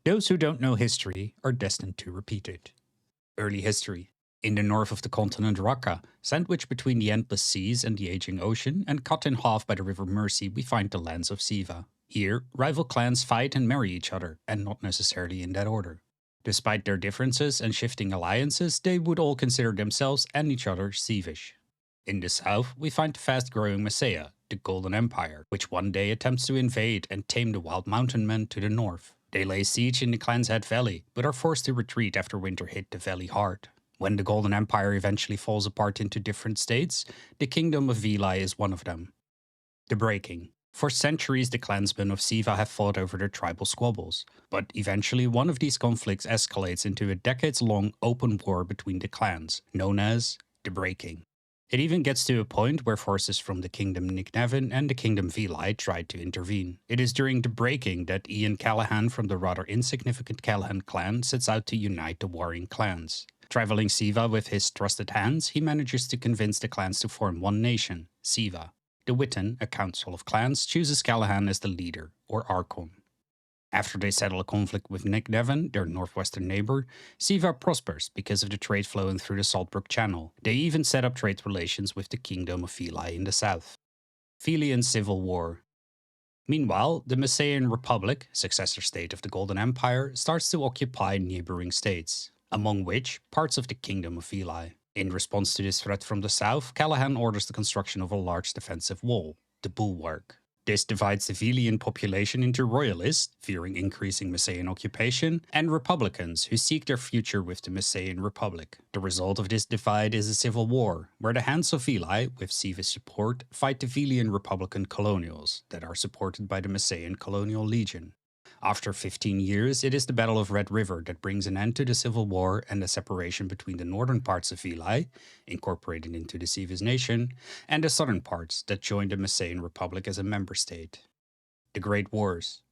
Those who don't know history are destined to repeat it. Early history. In the north of the continent Raqqa, sandwiched between the endless seas and the aging ocean, and cut in half by the river Mersey, we find the lands of Siva. Here, rival clans fight and marry each other, and not necessarily in that order. Despite their differences and shifting alliances, they would all consider themselves and each other Sivish. In the south, we find the fast-growing Messiah, the Golden Empire, which one day attempts to invade and tame the wild mountain men to the north. They lay siege in the clan's head valley, but are forced to retreat after winter hit the valley hard. When the Golden Empire eventually falls apart into different states, the Kingdom of Veli is one of them. The Breaking. For centuries, the clansmen of Siva have fought over their tribal squabbles, but eventually one of these conflicts escalates into a decades-long open war between the clans, known as the Breaking. It even gets to a point where forces from the Kingdom Niknevin and the Kingdom Veli tried to intervene. It is during the Breaking that Ian Callaghan from the rather insignificant Callaghan clan sets out to unite the warring clans. Traveling Siva with his trusted hands, he manages to convince the clans to form one nation, Siva. The Witan, a council of clans, chooses Callaghan as the leader, or Archon. After they settle a conflict with Niknevin, their northwestern neighbor, Siva prospers because of the trade flowing through the Saltbrook Channel. They even set up trade relations with the Kingdom of Veli in the south. Velian Civil War. Meanwhile, the Messian Republic, successor state of the Golden Empire, starts to occupy neighboring states, among which parts of the Kingdom of Veli. In response to this threat from the south, Callaghan orders the construction of a large defensive wall, the Bulwark. This divides the Velian population into royalists, fearing increasing Messian occupation, and republicans who seek their future with the Messian Republic. The result of this divide is a civil war, where the Hands of Veli, with Siva's support, fight the Velian Republican colonials that are supported by the Messian Colonial Legion. After 15 years, it is the Battle of Red River that brings an end to the Civil War and the separation between the northern parts of Veli, incorporated into the Siva's nation, and the southern parts that joined the Messian Republic as a member state. The Great Wars.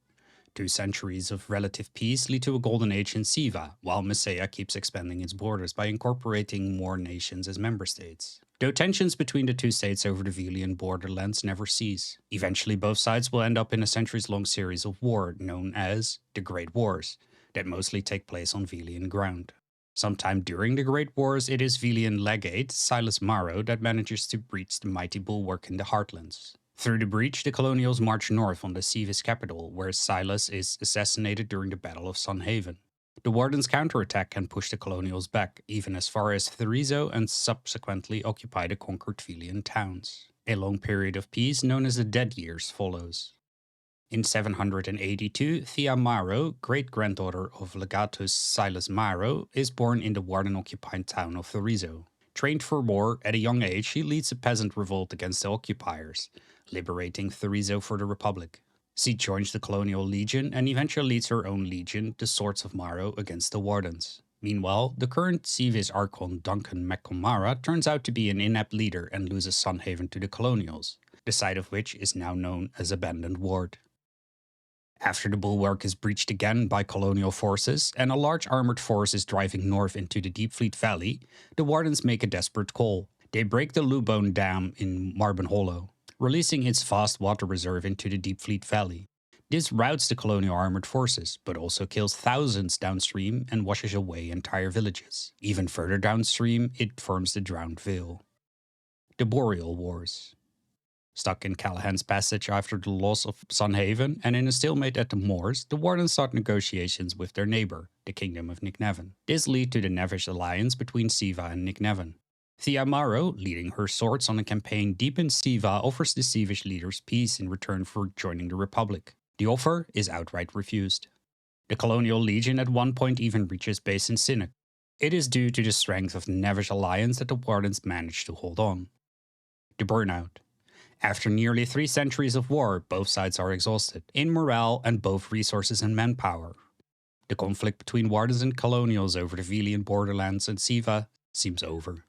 2 centuries of relative peace lead to a golden age in Siva, while Messiah keeps expanding its borders by incorporating more nations as member states. Though tensions between the 2 states over the Velian borderlands never cease. Eventually both sides will end up in a centuries-long series of war known as the Great Wars, that mostly take place on Velian ground. Sometime during the Great Wars, it is Velian legate Thea Maro that manages to breach the mighty bulwark in the Heartlands. Through the breach, the colonials march north on the Siva's capital, where Silas is assassinated during the Battle of Sunhaven. The Wardens' counterattack can push the colonials back, even as far as Therizo, and subsequently occupy the conquered Velian towns. A long period of peace, known as the Dead Years, follows. In 782, Thea Maro, great-granddaughter of Legatus Silas Maro, is born in the Warden-occupied town of Therizo. Trained for war, at a young age she leads a peasant revolt against the occupiers, liberating Therizo for the Republic. She joins the Colonial Legion and eventually leads her own legion, the Swords of Maro, against the Wardens. Meanwhile, the current Siva's Archon Duncan McComara turns out to be an inept leader and loses Sunhaven to the Colonials, the site of which is now known as Abandoned Ward. After the bulwark is breached again by colonial forces and a large armored force is driving north into the Deepfleet Valley, the Wardens make a desperate call. They break the Lubone Dam in Marben Hollow, releasing its vast water reserve into the Deepfleet Valley. This routs the colonial armored forces, but also kills thousands downstream and washes away entire villages. Even further downstream, it forms the Drowned Vale. The Boreal Wars. Stuck in Callaghan's Passage after the loss of Sunhaven and in a stalemate at the moors, the Wardens start negotiations with their neighbor, the Kingdom of Niknevin. This leads to the Nevish alliance between Siva and Niknevin. Thea Maro, leading her swords on a campaign deep in Siva, offers the Sivish leaders peace in return for joining the Republic. The offer is outright refused. The Colonial Legion at one point even reaches base in Sinnock. It is due to the strength of the Nevish alliance that the Wardens managed to hold on. The Burnout. After nearly 3 centuries of war, both sides are exhausted, in morale and both resources and manpower. The conflict between Wardens and Colonials over the Velian borderlands and Siva seems over.